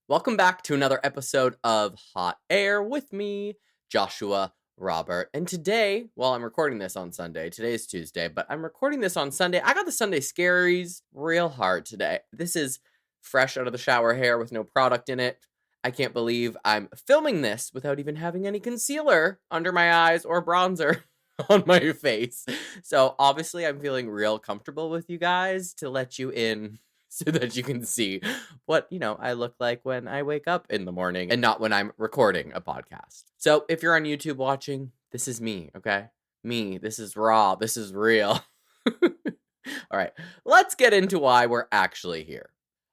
Welcome back to another episode of Hot Air with me, Joshua Robert. And today, well, I'm recording this on Sunday. Today is Tuesday, but I'm recording this on Sunday. I got the Sunday scaries real hard today. This is fresh out of the shower hair with no product in it. I can't believe I'm filming this without even having any concealer under my eyes or bronzer on my face. So obviously I'm feeling real comfortable with you guys to let you in so that you can see what, I look like when I wake up in the morning and not when I'm recording a podcast. So if you're on YouTube watching, this is me, okay? Me, this is raw, this is real. All right, let's get into why we're actually here.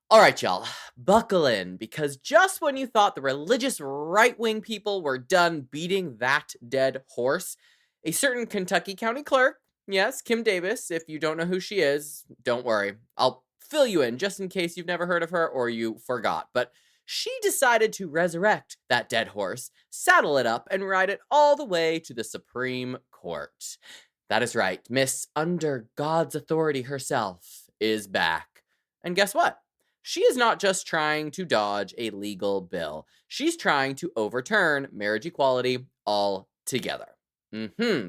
All right, y'all, buckle in, because just when you thought the religious right-wing people were done beating that dead horse, a certain Kentucky County clerk, yes, Kim Davis, if you don't know who she is, don't worry, I'll fill you in just in case you've never heard of her or you forgot. But she decided to resurrect that dead horse, saddle it up, and ride it all the way to the Supreme Court. That is right, Miss Under God's Authority herself is back. And guess what? She is not just trying to dodge a legal bill. She's trying to overturn marriage equality altogether.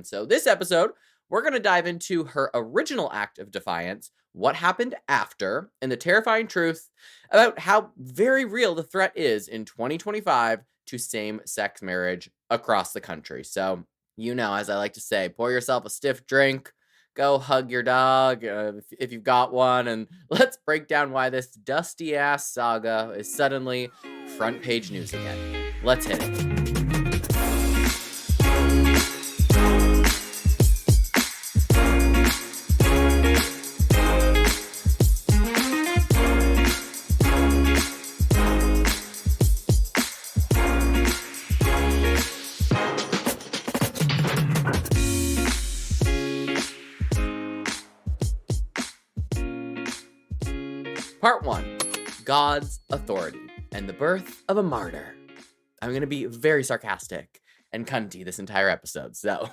So this episode, we're going to dive into her original act of defiance, what happened after, and the terrifying truth about how very real the threat is in 2025 to same-sex marriage across the country. So, as I like to say, pour yourself a stiff drink, go hug your dog if you've got one, and let's break down why this dusty-ass saga is suddenly front-page news again. Let's hit it. Part 1, God's Authority and the Birth of a Martyr. I'm going to be very sarcastic and cunty this entire episode, so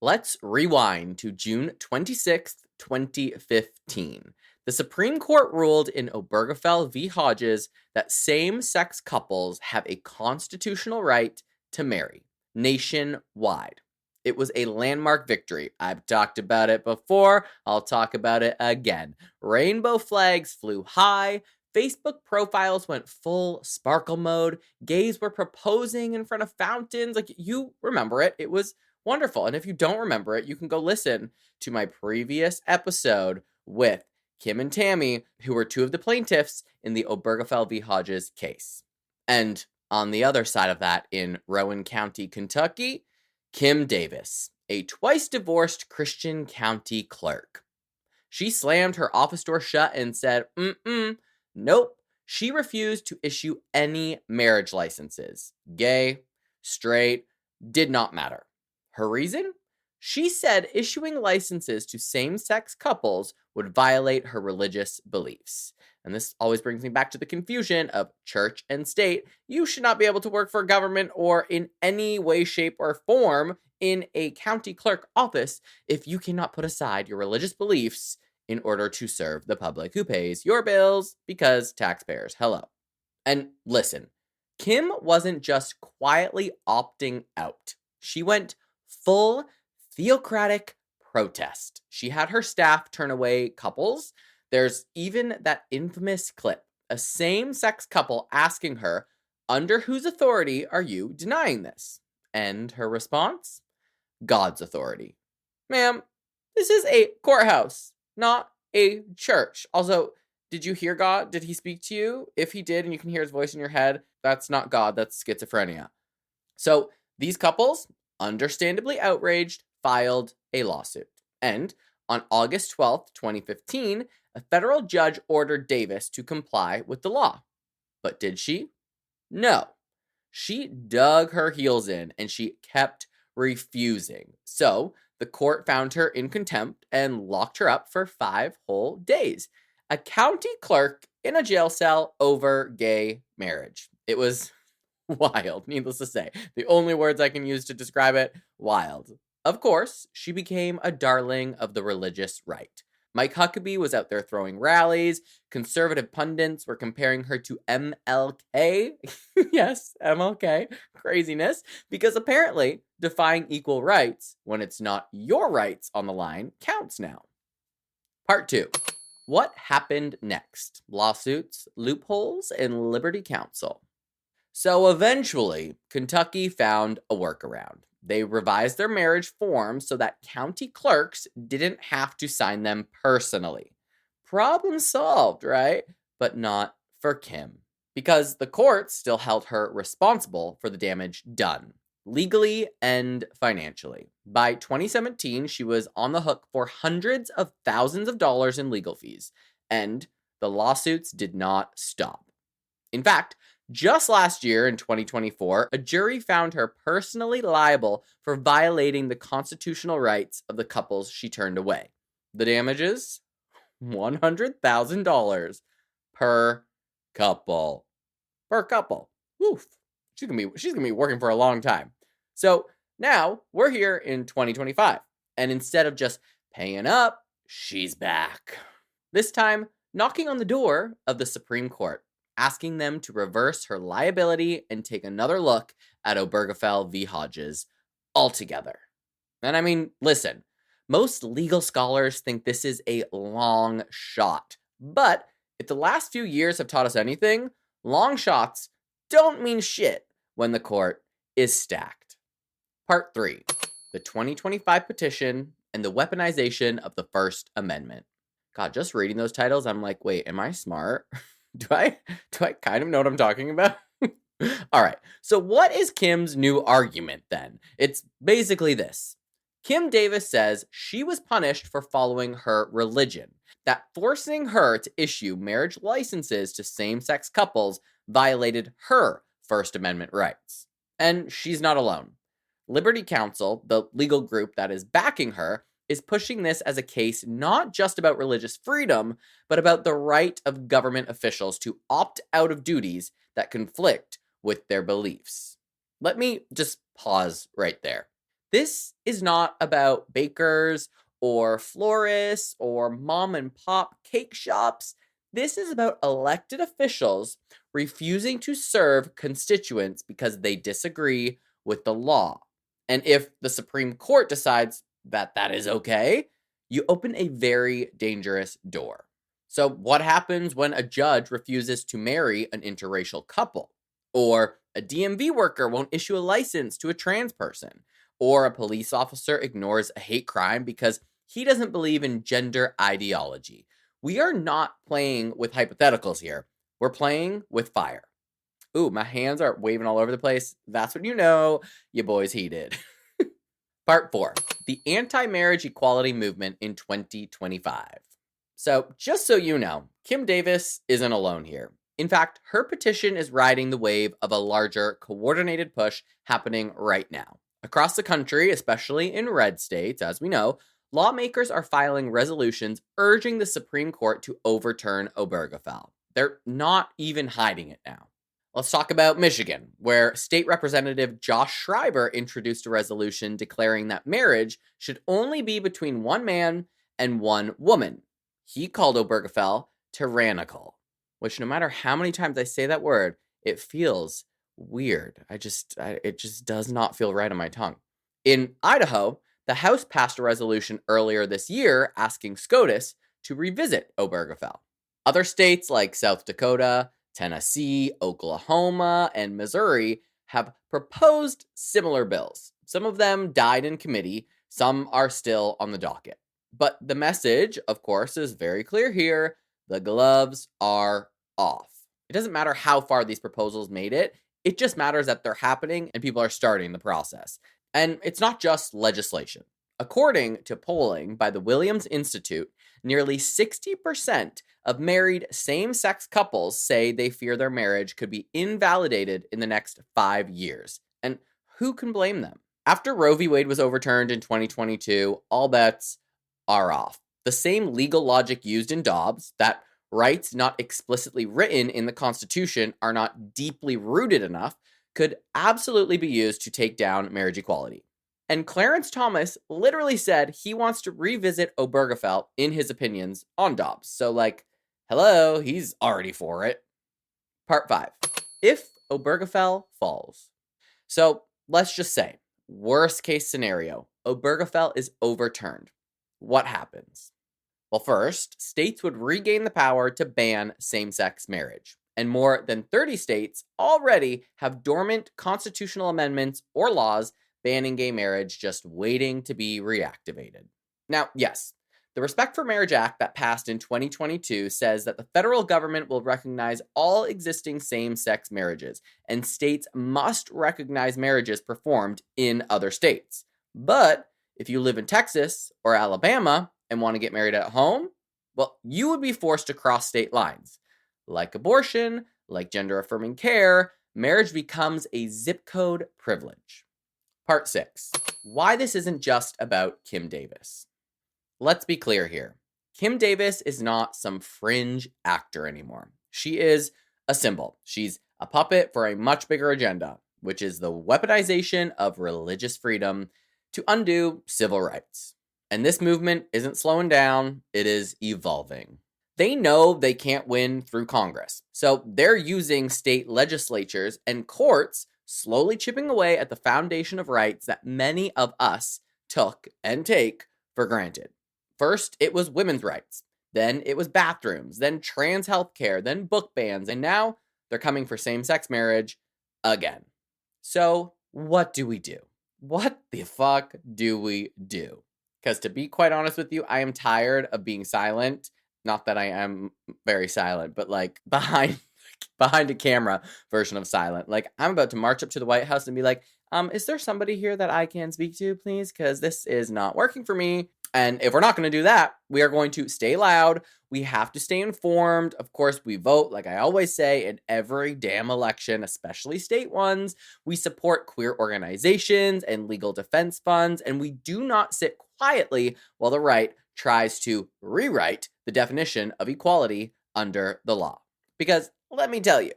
let's rewind to June 26th, 2015. The Supreme Court ruled in Obergefell v. Hodges that same-sex couples have a constitutional right to marry nationwide. It was a landmark victory. I've talked about it before. I'll talk about it again. Rainbow flags flew high. Facebook profiles went full sparkle mode. Gays were proposing in front of fountains. You remember it. It was wonderful. And if you don't remember it, you can go listen to my previous episode with Kim and Tammy, who were two of the plaintiffs in the Obergefell v. Hodges case. And on the other side of that, in Rowan County, Kentucky, Kim Davis, a twice-divorced Christian county clerk. She slammed her office door shut and said, nope. She refused to issue any marriage licenses. Gay, straight, did not matter. Her reason? She said issuing licenses to same-sex couples would violate her religious beliefs. And this always brings me back to the confusion of church and state. You should not be able to work for government or in any way, shape, or form in a county clerk office if you cannot put aside your religious beliefs in order to serve the public who pays your bills because taxpayers. Hello. And listen, Kim wasn't just quietly opting out. She went full theocratic protest. She had her staff turn away couples. There's even that infamous clip, a same-sex couple asking her, under whose authority are you denying this? And her response? God's authority. Ma'am, this is a courthouse, not a church. Also, did you hear God? Did he speak to you? If he did and you can hear his voice in your head, that's not God, that's schizophrenia. So these couples, understandably outraged, filed a lawsuit. And on August 12th, 2015, a federal judge ordered Davis to comply with the law. But did she? No. She dug her heels in and she kept refusing. So the court found her in contempt and locked her up for 5 whole days. A county clerk in a jail cell over gay marriage. It was wild, needless to say. The only words I can use to describe it, wild. Of course, she became a darling of the religious right. Mike Huckabee was out there throwing rallies. Conservative pundits were comparing her to MLK. Yes, MLK. Craziness. Because apparently, defying equal rights when it's not your rights on the line counts now. Part 2. What happened next? Lawsuits, loopholes, and Liberty Counsel. So eventually, Kentucky found a workaround. They revised their marriage forms so that county clerks didn't have to sign them personally. Problem solved, right? But not for Kim, because the courts still held her responsible for the damage done, legally and financially. By 2017, she was on the hook for hundreds of thousands of dollars in legal fees, and the lawsuits did not stop. In fact, just last year, in 2024, a jury found her personally liable for violating the constitutional rights of the couples she turned away. The damages? $100,000 per couple. Per couple. Woof. She's gonna be working for a long time. So now we're here in 2025, and instead of just paying up, she's back. This time, knocking on the door of the Supreme Court, asking them to reverse her liability and take another look at Obergefell v. Hodges altogether. And I mean, listen, most legal scholars think this is a long shot. But if the last few years have taught us anything, long shots don't mean shit when the court is stacked. Part 3. The 2025 petition and the weaponization of the First Amendment. God, just reading those titles, I'm like, wait, am I smart? Do I kind of know what I'm talking about? All right. So what is Kim's new argument then? It's basically this. Kim Davis says she was punished for following her religion, that forcing her to issue marriage licenses to same-sex couples violated her First Amendment rights. And she's not alone. Liberty Counsel, the legal group that is backing her, is pushing this as a case not just about religious freedom, but about the right of government officials to opt out of duties that conflict with their beliefs. Let me just pause right there. This is not about bakers or florists or mom and pop cake shops. This is about elected officials refusing to serve constituents because they disagree with the law. And if the Supreme Court decides that is okay, you open a very dangerous door. So what happens when a judge refuses to marry an interracial couple? Or a DMV worker won't issue a license to a trans person? Or a police officer ignores a hate crime because he doesn't believe in gender ideology? We are not playing with hypotheticals here. We're playing with fire. Ooh, my hands are waving all over the place. That's when you know your boy's heated. Part 4. The anti-marriage equality movement in 2025. So, just so you know, Kim Davis isn't alone here. In fact, her petition is riding the wave of a larger, coordinated push happening right now. Across the country, especially in red states, as we know, lawmakers are filing resolutions urging the Supreme Court to overturn Obergefell. They're not even hiding it now. Let's talk about Michigan, where State Representative Josh Schreiber introduced a resolution declaring that marriage should only be between one man and one woman. He called Obergefell tyrannical, which no matter how many times I say that word, it feels weird. It just does not feel right on my tongue. In Idaho, the House passed a resolution earlier this year asking SCOTUS to revisit Obergefell. Other states like South Dakota, Tennessee, Oklahoma, and Missouri have proposed similar bills. Some of them died in committee, some are still on the docket. But the message, of course, is very clear here. The gloves are off. It doesn't matter how far these proposals made it. It just matters that they're happening and people are starting the process. And it's not just legislation. According to polling by the Williams Institute, nearly 60% of married same-sex couples say they fear their marriage could be invalidated in the next 5 years. And who can blame them? After Roe v. Wade was overturned in 2022, all bets are off. The same legal logic used in Dobbs, that rights not explicitly written in the Constitution are not deeply rooted enough, could absolutely be used to take down marriage equality. And Clarence Thomas literally said he wants to revisit Obergefell in his opinions on Dobbs. So, like, hello, he's already for it. Part 5. If Obergefell falls. So, let's just say, worst case scenario, Obergefell is overturned. What happens? Well, first, states would regain the power to ban same-sex marriage. And more than 30 states already have dormant constitutional amendments or laws banning gay marriage just waiting to be reactivated. Now, yes, the Respect for Marriage Act that passed in 2022 says that the federal government will recognize all existing same-sex marriages, and states must recognize marriages performed in other states. But if you live in Texas or Alabama and want to get married at home, well, you would be forced to cross state lines. Like abortion, like gender-affirming care, marriage becomes a zip code privilege. Part 6. Why this isn't just about Kim Davis. Let's be clear here. Kim Davis is not some fringe actor anymore. She is a symbol. She's a puppet for a much bigger agenda, which is the weaponization of religious freedom to undo civil rights. And this movement isn't slowing down, it is evolving. They know they can't win through Congress, so they're using state legislatures and courts slowly chipping away at the foundation of rights that many of us took and take for granted. First, it was women's rights. Then it was bathrooms, then trans health care, then book bans, and now they're coming for same-sex marriage again. So, what do we do? What the fuck do we do? Because to be quite honest with you, I am tired of being silent. Not that I am very silent, but like behind a camera version of silent. Like, I'm about to march up to the White House and be like, is there somebody here that I can speak to, please? Because this is not working for me. And if we're not going to do that, we are going to stay loud. We have to stay informed. Of course, we vote, like I always say, in every damn election, especially state ones. We support queer organizations and legal defense funds, and we do not sit quietly while the right tries to rewrite the definition of equality under the law. Because let me tell you,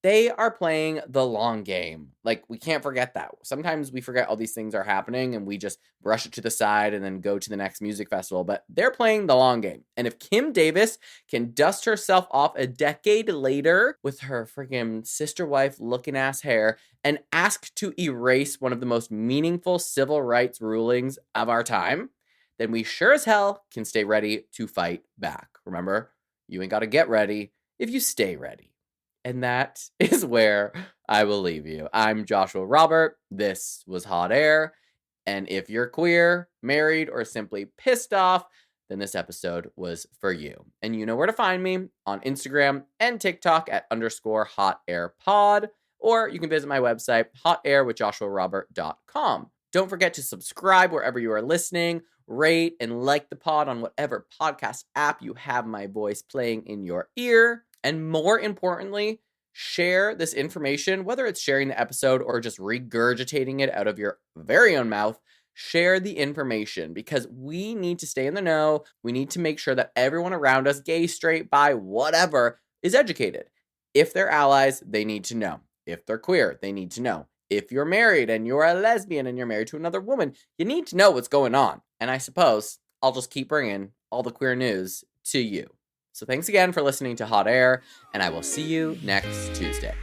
they are playing the long game. Like, we can't forget that. Sometimes we forget all these things are happening and we just brush it to the side and then go to the next music festival. But they're playing the long game. And if Kim Davis can dust herself off a decade later with her freaking sister wife looking ass hair and ask to erase one of the most meaningful civil rights rulings of our time, then we sure as hell can stay ready to fight back. Remember, you ain't got to get ready if you stay ready. And that is where I will leave you. I'm Joshua Robert. This was Hot Air. And if you're queer, married, or simply pissed off, then this episode was for you. And you know where to find me on Instagram and TikTok at _hotairpod. Or you can visit my website, hotairwithjoshuarobert.com. Don't forget to subscribe wherever you are listening, rate and like the pod on whatever podcast app you have my voice playing in your ear. And more importantly, share this information, whether it's sharing the episode or just regurgitating it out of your very own mouth. Share the information because we need to stay in the know. We need to make sure that everyone around us, gay, straight, bi, whatever, is educated. If they're allies, they need to know. If they're queer, they need to know. If you're married and you're a lesbian and you're married to another woman, you need to know what's going on. And I suppose I'll just keep bringing all the queer news to you. So thanks again for listening to Hot Air, and I will see you next Tuesday.